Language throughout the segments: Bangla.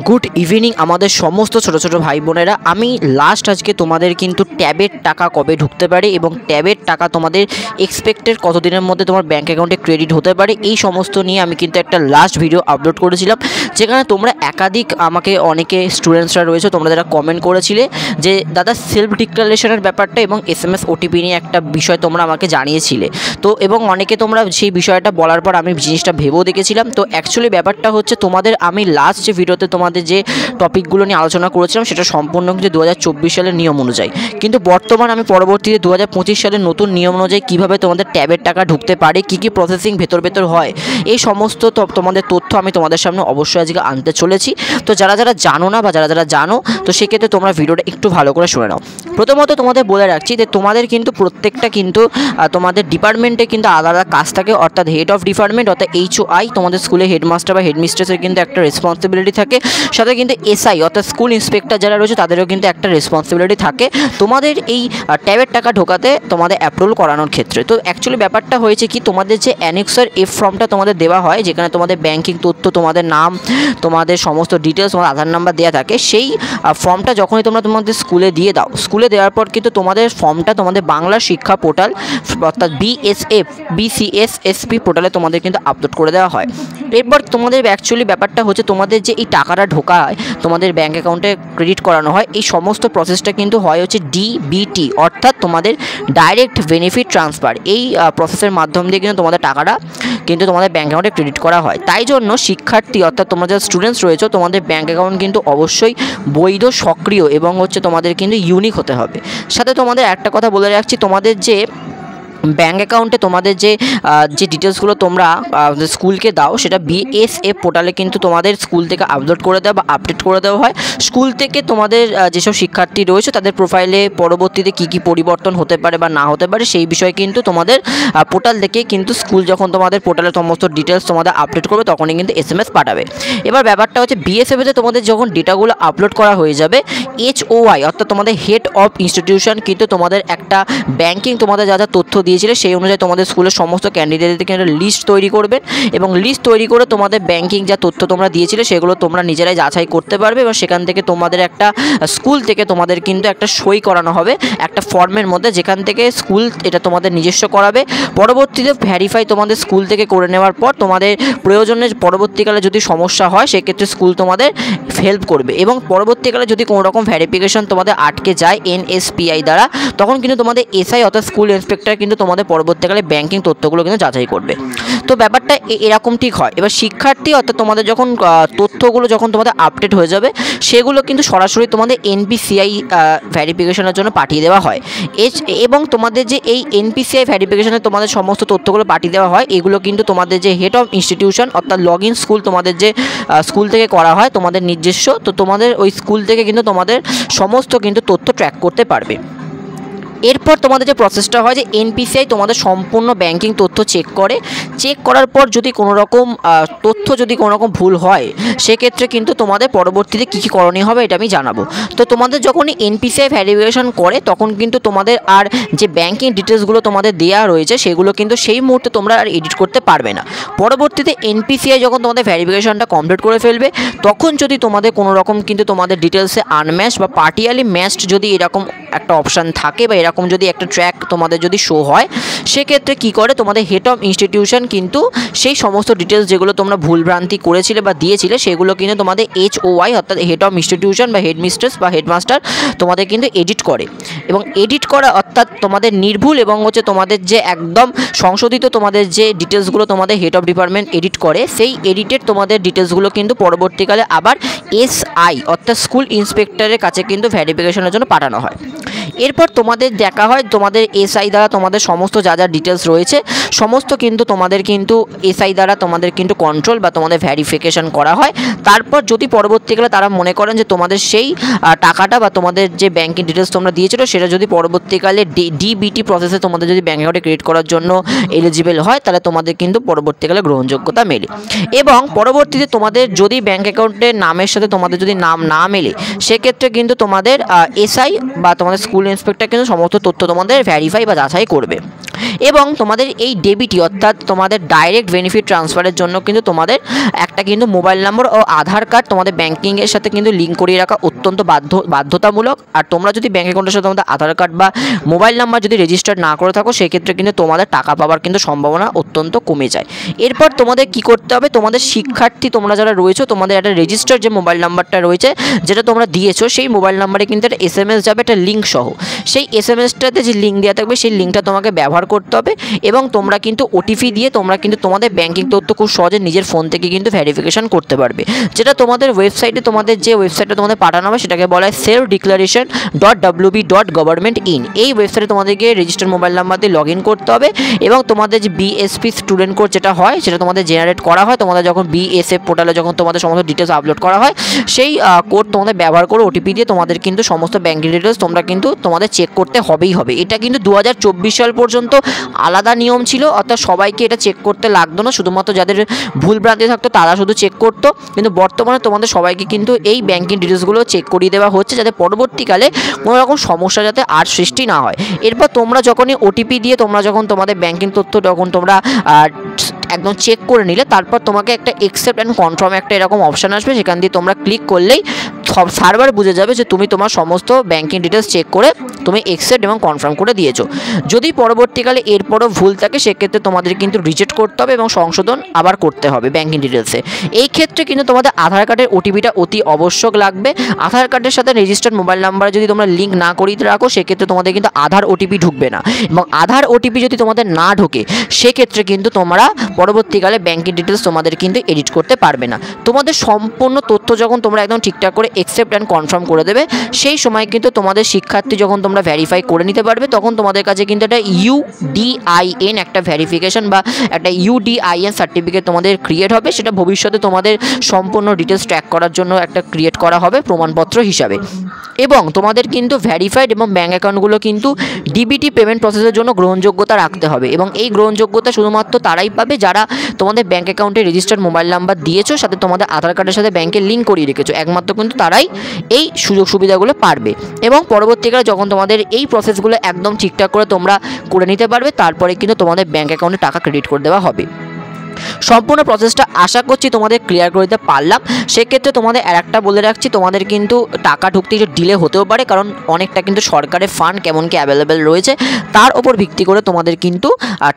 গুড ইভিনিং আমাদের সমস্ত ছোট ছোট ভাই বোনেরা। আমি লাস্ট আজকে তোমাদের কিন্তু ট্যাবের টাকা কবে ঢুকতে পারে এবং ট্যাবের টাকা তোমাদের এক্সপেক্টেড কতদিনের মধ্যে তোমার ব্যাঙ্ক অ্যাকাউন্টে ক্রেডিট হতে পারে এই সমস্ত নিয়ে আমি কিন্তু একটা লাস্ট ভিডিও আপলোড করেছিলাম, যেখানে তোমরা একাধিক আমাকে অনেকে স্টুডেন্টসরা রয়েছে তোমরা যারা কমেন্ট করেছিলে যে দাদা সেলফ ডিক্লারেশনের ব্যাপারটা এবং SMS OTP নিয়ে একটা বিষয় তোমরা আমাকে জানিয়েছিলে। তো এবং অনেকে তোমরা সেই বিষয়টা বলার পর আমি জিনিসটা ভেবেও দেখেছিলাম। তো অ্যাকচুয়ালি ব্যাপারটা হচ্ছে তোমাদের আমি লাস্ট যে ভিডিওতে তোমাদের যে টপিকগুলো নিয়ে আলোচনা করেছিলাম সেটা সম্পূর্ণ কিন্তু 2024 সালের নিয়ম অনুযায়ী, কিন্তু বর্তমান আমি পরবর্তীতে 2025 সালের নতুন নিয়ম অনুযায়ী কীভাবে তোমাদের ট্যাবের টাকা ঢুকতে পারে, কী কী প্রসেসিং ভেতর হয়, এই সমস্ত তোমাদের তথ্য আমি তোমাদের সামনে অবশ্যই আজকে আনতে চলেছি। তো যারা যারা জানো না বা যারা যারা জানো তো সেক্ষেত্রে তোমরা ভিডিওটা একটু ভালো করে শুনে নাও। প্রথমত তোমাদের বলে রাখছি যে তোমাদের কিন্তু প্রত্যেকটা কিন্তু তোমাদের ডিপার্টমেন্টে কিন্তু আলাদা কাজ থাকে, অর্থাৎ হেড অফ ডিপার্টমেন্ট অর্থাৎ HOI তোমাদের স্কুলে হেডমাস্টার বা হেডমিস্ট্রেসের কিন্তু একটা রেসপন্সিবিলিটি থাকে, সাথে কিন্তু SI অর্থাৎ স্কুল ইন্সপেক্টর যারা রয়েছে তাদেরও কিন্তু একটা রেসপন্সিবিলিটি থাকে তোমাদের এই ট্যাবের টাকা ঢোকাতে তোমাদের অ্যাপ্রুভাল করানোর ক্ষেত্রে। তো অ্যাকচুয়ালি ব্যাপারটা হয়েছে কি, তোমাদের যে অ্যানেক্সার F ফর্মটা তোমাদের দেওয়া হয়, যেখানে তোমাদের ব্যাংকিং তথ্য, তোমাদের নাম, তোমাদের সমস্ত ডিটেলস, তোমার আধার নাম্বার দেওয়া থাকে, সেই ফর্মটা যখনই তোমরা তোমাদের স্কুলে দিয়ে দাও, স্কুলে দেওয়ার পর কিন্তু তোমাদের ফর্মটা তোমাদের বাংলা শিক্ষা পোর্টাল অর্থাৎ BCSSP পোর্টালে তোমাদের কিন্তু আপলোড করে দেওয়া হয়। এরপর তোমাদের অ্যাকচুয়ালি ব্যাপারটা হচ্ছে তোমাদের যে এই টাকাটা ঢোকায় তোমাদের ব্যাঙ্ক অ্যাকাউন্টে ক্রেডিট করানো হয়, এই সমস্ত প্রসেসটা কিন্তু হয় হচ্ছে DBT অর্থাৎ তোমাদের ডাইরেক্ট বেনিফিট ট্রান্সফার। এই প্রসেসের মাধ্যম দিয়ে কিন্তু তোমাদের টাকাটা কিন্তু তোমাদের ব্যাঙ্ক অ্যাকাউন্টে ক্রেডিট করা হয়। তাই জন্য শিক্ষার্থী অর্থাৎ তোমরা যারা স্টুডেন্টস রয়েছে তোমাদের ব্যাঙ্ক অ্যাকাউন্ট কিন্তু অবশ্যই বৈধ, সক্রিয় এবং হচ্ছে তোমাদের কিন্তু ইউনিক হতে হবে। সাথে তোমাদের একটা কথা বলে রাখছি, তোমাদের যে ব্যাঙ্ক অ্যাকাউন্টে তোমাদের যে ডিটেলসগুলো তোমরা স্কুলকে দাও সেটা BSF পোর্টালে কিন্তু তোমাদের স্কুল থেকে আপলোড করে দেওয়া বা আপডেট করে দেওয়া হয়। স্কুল থেকে তোমাদের যেসব শিক্ষার্থী রয়েছে তাদের প্রোফাইলে পরবর্তীতে কী কী পরিবর্তন হতে পারে বা না হতে পারে সেই বিষয়ে কিন্তু তোমাদের পোর্টাল থেকে কিন্তু স্কুল যখন তোমাদের পোর্টালে সমস্ত ডিটেলস তোমাদের আপডেট করবে তখনই কিন্তু SMS পাঠাবে। এবার ব্যাপারটা হচ্ছে BSF-এতে তোমাদের যখন ডেটাগুলো আপলোড করা হয়ে যাবে, HOI অর্থাৎ তোমাদের হেড অফ ইনস্টিটিউশন কিন্তু তোমাদের একটা ব্যাংকিং তোমাদের যা যা তথ্য দিয়েছিল সেই অনুযায়ী তোমাদের স্কুলের সমস্ত ক্যান্ডিডেটদেরকে একটা লিস্ট তৈরি করবেন এবং লিস্ট তৈরি করে তোমাদের ব্যাংকিং যা তথ্য তোমরা দিয়েছিলে সেগুলো তোমরা নিজেরাই যাচাই করতে পারবে এবং সেখান থেকে তোমাদের একটা স্কুল থেকে তোমাদের কিন্তু একটা সই করানো হবে একটা ফর্মের মধ্যে, যেখান থেকে স্কুল এটা তোমাদের নিজস্ব করাবে। পরবর্তীতে ভেরিফাই তোমাদের স্কুল থেকে করে নেওয়ার পর তোমাদের প্রয়োজনে পরবর্তীকালে যদি সমস্যা হয় সেক্ষেত্রে স্কুল তোমাদের হেল্প করবে এবং পরবর্তীকালে যদি কোনো রকম ভেরিফিকেশন তোমাদের আটকে যায় NSPI দ্বারা, তখন কিন্তু তোমাদের SI অর্থাৎ স্কুল ইন্সপেক্টর কিন্তু তোমাদের পরবর্তীকালে ব্যাংকিং তথ্যগুলো কিন্তু যাচাই করবে। তো ব্যাপারটা এরকম ঠিক হয়। এবার শিক্ষার্থী অর্থাৎ তোমাদের যখন তথ্যগুলো যখন তোমাদের আপডেট হয়ে যাবে সেগুলো কিন্তু সরাসরি তোমাদের NPCI ভেরিফিকেশনের জন্য পাঠিয়ে দেওয়া হয় এবং তোমাদের যে এই NPCI ভেরিফিকেশনে তোমাদের সমস্ত তথ্যগুলো পাঠিয়ে দেওয়া হয়, এগুলো কিন্তু তোমাদের যে হেড অফ ইনস্টিটিউশন অর্থাৎ লগ ইন স্কুল তোমাদের যে স্কুল থেকে করা হয় তোমাদের নিজস্ব, তো তোমাদের ওই স্কুল থেকে কিন্তু তোমাদের সমস্ত কিন্তু তথ্য ট্র্যাক করতে পারবে। এরপর তোমাদের যে প্রসেসটা হয় যে NPCI তোমাদের সম্পূর্ণ ব্যাংকিং তথ্য চেক করার পর যদি কোনো রকম তথ্য যদি কোনো রকম ভুল হয় সেক্ষেত্রে কিন্তু তোমাদের পরবর্তীতে কী কী করণীয় হবে এটা আমি জানাবো। তো তোমাদের যখনই NPCI ভেরিফিকেশন করে তখন কিন্তু তোমাদের আর যে ব্যাংকিং ডিটেলসগুলো তোমাদের দেওয়া রয়েছে সেগুলো কিন্তু সেই মুহূর্তে তোমরা আর এডিট করতে পারবে না। পরবর্তীতে NPCI যখন তোমাদের ভেরিফিকেশনটা কমপ্লিট করে ফেলবে তখন যদি তোমাদের কোনো রকম কিন্তু তোমাদের ডিটেলসে আনম্যাচ বা পার্টিয়ালি ম্যাচড যদি এরকম একটা অপশান থাকে বা এরকম যদি একটা ট্র্যাক তোমাদের যদি শো হয় সেক্ষেত্রে কী করে তোমাদের হেড অফ ইনস্টিটিউশন কিন্তু সেই সমস্ত ডিটেলস যেগুলো তোমরা ভুলভ্রান্তি করেছিলে বা দিয়েছিলে সেগুলো কিন্তু তোমাদের HOI অর্থাৎ হেড অফ ইনস্টিটিউশন বা হেডমিস্ট্রেস বা হেডমাস্টার তোমাদের কিন্তু এডিট করে এবং এডিট করা অর্থাৎ তোমাদের নির্ভুল এবং হচ্ছে তোমাদের যে একদম সংশোধিত তোমাদের যে ডিটেলসগুলো তোমাদের হেড অফ ডিপার্টমেন্ট এডিট করে সেই এডিটেড তোমাদের ডিটেলসগুলো কিন্তু পরবর্তীকালে আবার SI অর্থাৎ স্কুল ইন্সপেক্টরের কাছে কিন্তু ভেরিফিকেশনের জন্য পাঠানো হয়। এরপর তোমাদের দেখা হয় তোমাদের SI দ্বারা তোমাদের সমস্ত যা যা ডিটেলস রয়েছে সমস্ত কিন্তু তোমাদের কিন্তু SI দ্বারা তোমাদের কিন্তু কন্ট্রোল বা তোমাদের ভেরিফিকেশন করা হয়। তারপর যদি পরবর্তীকালে তারা মনে করেন যে তোমাদের সেই টাকাটা বা তোমাদের যে ব্যাংকিং ডিটেলস তোমরা দিয়েছিল সেটা যদি পরবর্তীকালে DBT প্রসেসে তোমাদের যদি ব্যাঙ্ক অ্যাকাউন্টে ক্রেডিট করার জন্য এলিজিবল হয় তাহলে তোমাদের কিন্তু পরবর্তীকালে গ্রহণযোগ্যতা মেলে এবং পরবর্তীতে তোমাদের যদি ব্যাঙ্ক অ্যাকাউন্টের নামের সাথে তোমাদের যদি নাম না মেলে সেক্ষেত্রে কিন্তু তোমাদের SI বা তোমাদের স্কুল ইন্সপেক্টর কিন্তু সমস্ত তথ্য তোমাদের ভেরিফাই বা যাচাই করবে। এবং তোমাদের এই ডেবিটি অর্থাৎ তোমাদের ডাইরেক্ট বেনিফিট ট্রান্সফারের জন্য কিন্তু তোমাদের একটা কিন্তু মোবাইল নম্বর ও আধার কার্ড তোমাদের ব্যাঙ্কিংয়ের সাথে কিন্তু লিঙ্ক করিয়ে রাখা অত্যন্ত বাধ্যতামূলক। আর তোমরা যদি ব্যাঙ্ক অ্যাকাউন্টের সাথে তোমাদের আধার কার্ড বা মোবাইল নাম্বার যদি রেজিস্টার না করে থাকো সেক্ষেত্রে কিন্তু তোমাদের টাকা পাওয়ার কিন্তু সম্ভাবনা অত্যন্ত কমে যায়। এরপর তোমাদের কি করতে হবে, তোমাদের শিক্ষার্থী তোমরা যারা রয়েছো তোমাদের একটা রেজিস্টার যে মোবাইল নাম্বারটা রয়েছে যেটা তোমরা দিয়েছো সেই মোবাইল নাম্বারে কিন্তু একটা SMS যাবে একটা লিঙ্ক সহ। সেই SMSটাতে যে লিঙ্ক দেওয়া থাকবে সেই লিঙ্কটা তোমাকে ব্যবহার করতে হবে এবং তোমরা কিন্তু OTP দিয়ে তোমরা কিন্তু তোমাদের ব্যাঙ্কিং তথ্য খুব সহজে নিজের ফোন থেকে কিন্তু ভেরিফিকেশন করতে পারবে। যেটা তোমাদের ওয়েবসাইটে তোমাদের যে ওয়েবসাইটটা তোমাদের পাঠানো হবে সেটাকে বলা হয় selfdeclaration.wb.government.in। এই ওয়েবসাইটে তোমাদেরকে রেজিস্টার মোবাইল নাম্বার দিয়ে লগ ইন করতে হবে এবং তোমাদের যে BSP স্টুডেন্ট কোড যেটা হয় সেটা তোমাদের জেনারেট করা হয় তোমাদের যখন BSF পোর্টালে যখন তোমাদের সমস্ত ডিটেলস আপলোড করা হয় সেই কোড তোমাদের ব্যবহার করে OTP দিয়ে তোমাদের কিন্তু সমস্ত ব্যাঙ্কিং ডিটেলস তোমরা কিন্তু তোমাদের চেক করতে হবেই হবে। এটা কিন্তু 2024 সাল পর্যন্ত আলাদা নিয়ম ছিল, অর্থাৎ সবাইকে এটা চেক করতে লাগতো না, শুধুমাত্র যাদের ভুলভ্রান্তি থাকতো তারা শুধু চেক করতো। কিন্তু বর্তমানে তোমাদের সবাইকে কিন্তু এই ব্যাঙ্কিং ডিটেলসগুলো চেক করিয়ে দেওয়া হচ্ছে যাতে পরবর্তীকালে কোনো রকম সমস্যা যাতে আর সৃষ্টি না হয়। এরপর তোমরা যখনই OTP দিয়ে তোমরা যখন তোমাদের ব্যাঙ্কিং তথ্য যখন তোমরা একদম চেক করে নিলে তারপর তোমাকে একটা অ্যাকসেপ্ট অ্যান্ড কনফার্ম একটা এরকম অপশান আসবে, সেখান দিয়ে তোমরা ক্লিক করলেই সব সার্ভার বুঝে যাবে যে তুমি তোমার সমস্ত ব্যাঙ্কিং ডিটেলস চেক করে তুমি অ্যাকসেপ্ট এবং কনফার্ম করে দিয়েছো। যদি পরবর্তীকালে এরপরও ভুল থাকে সেক্ষেত্রে তোমাদের কিন্তু রিজেক্ট করতে হবে এবং সংশোধন আবার করতে হবে ব্যাঙ্কিং ডিটেলসে। এই ক্ষেত্রে কিন্তু তোমাদের আধার কার্ডের OTPটা অতি আবশ্যক লাগবে। আধার কার্ডের সাথে রেজিস্টার্ড মোবাইল নাম্বারে যদি তোমরা লিঙ্ক না করিয়ে রাখো সেক্ষেত্রে তোমাদের কিন্তু আধার OTP ঢুকবে না, এবং আধার OTP যদি তোমাদের না ঢোকে সেক্ষেত্রে কিন্তু তোমরা পরবর্তীকালে ব্যাঙ্কিং ডিটেলস তোমাদের কিন্তু এডিট করতে পারবে না। তোমাদের সম্পূর্ণ তথ্য যখন তোমরা একদম ঠিকঠাক করে অ্যাকসেপ্ট অ্যান্ড কনফার্ম করে দেবে সেই সময় কিন্তু তোমাদের শিক্ষার্থী যখন তোমরা ভেরিফাই করে নিতে পারবে তখন তোমাদের কাছে কিন্তু একটা UDIN একটা ভেরিফিকেশন বা একটা UDIN সার্টিফিকেট তোমাদের ক্রিয়েট হবে। সেটা ভবিষ্যতে তোমাদের সম্পূর্ণ ডিটেলস ট্র্যাক করার জন্য একটা ক্রিয়েট করা হবে প্রমাণপত্র হিসাবে। এবং তোমাদের কিন্তু ভেরিফাইড এবং ব্যাঙ্ক অ্যাকাউন্টগুলো কিন্তু DBT পেমেন্ট প্রসেসের জন্য গ্রহণযোগ্যতা রাখতে হবে, এবং এই গ্রহণযোগ্যতা শুধুমাত্র তারাই পাবে যারা তোমাদের ব্যাঙ্ক অ্যাকাউন্টে রেজিস্টার্ড মোবাইল নাম্বার দিয়েছো, সাথে তোমাদের আধার কার্ডের সাথে ব্যাঙ্কের লিঙ্ক করিয়ে রেখেছো, একমাত্র কিন্তু তারাই এই সুযোগ সুবিধাগুলো পারবে। এবং পরবর্তীকালে যখন তোমাদের এই প্রসেসগুলো একদম ঠিকঠাক করে তোমরা করে নিতে পারবে তারপরে কিন্তু তোমাদের ব্যাঙ্ক অ্যাকাউন্টে টাকা ক্রেডিট করে দেওয়া হবে। সম্পূর্ণ প্রসেসটা আশা করছি তোমাদের ক্লিয়ার করে দিতে পারলাম। সেক্ষেত্রে তোমাদের আরেকটা বলে রাখছি, তোমাদের কিন্তু টাকা ঢুকতে একটু ডিলে হতেও পারে, কারণ অনেকটা কিন্তু সরকারের ফান্ড কেমন কি অ্যাভেলেবেল রয়েছে তার ওপর ভিত্তি করে তোমাদের কিন্তু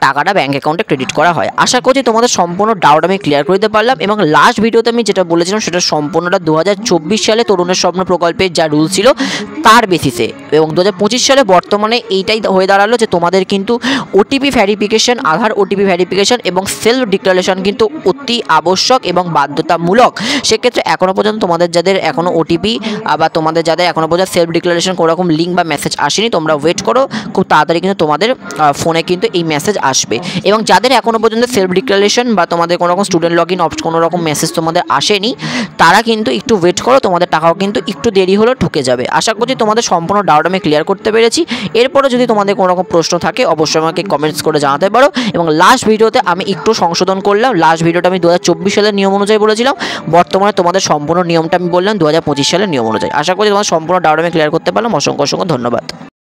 টাকাটা ব্যাঙ্ক অ্যাকাউন্টে ক্রেডিট করা হয়। আশা করছি তোমাদের সম্পূর্ণ ডাউট আমি ক্লিয়ার করে দিতে পারলাম। এবং লাস্ট ভিডিওতে আমি যেটা বলেছিলাম সেটা সম্পূর্ণটা 2024 সালে তরুণের স্বপ্ন প্রকল্পের যা রুল ছিল তার বেসিসে, এবং 2025 সালে বর্তমানে এইটাই হয়ে দাঁড়ালো যে তোমাদের কিন্তু OTP ভেরিফিকেশন, আধার OTP ভেরিফিকেশন এবং সেলফ ডিক্লারেশন কিন্তু অতি আবশ্যক এবং বাধ্যতামূলক। সেক্ষেত্রে এখনও পর্যন্ত তোমাদের যাদের এখনও OTP বা তোমাদের যাদের এখনও পর্যন্ত সেলফ ডিক্লারেশন কোনো রকম লিঙ্ক বা মেসেজ আসেনি তোমরা ওয়েট করো, খুব তাড়াতাড়ি কিন্তু তোমাদের ফোনে কিন্তু এই মেসেজ আসবে। এবং যাদের এখনও পর্যন্ত সেলফ ডিক্লারেশন বা তোমাদের কোনো রকম স্টুডেন্ট লগ ইন কোনো রকম মেসেজ তোমাদের আসেনি তারা কিন্তু একটু ওয়েট করো, তোমাদের টাকাও কিন্তু একটু দেরি হলেও ঢুকে যাবে। আশা করছি তোমাদের সম্পূর্ণ ডাউট আমি ক্লিয়ার করতে পেরেছি। এরপরে যদি তোমাদের কোনো রকম প্রশ্ন থাকে অবশ্যই আমাকে কমেন্টস করে জানাতে পারো। এবং লাস্ট ভিডিওতে আমি একটু সংশোধন করলাম, লাস্ট ভিডিওটা আমি 2024 সালের নিয়ম অনুযায়ী বলেছিলাম, বর্তমানে তোমাদের সম্পূর্ণ নিয়মটা আমি বললাম 2025 সালের নিয়ম অনুযায়ী। আশা করি তোমাদের সম্পূর্ণ ডাউট আমি ক্লিয়ার করতে পারলাম। অসংখ্য ধন্যবাদ।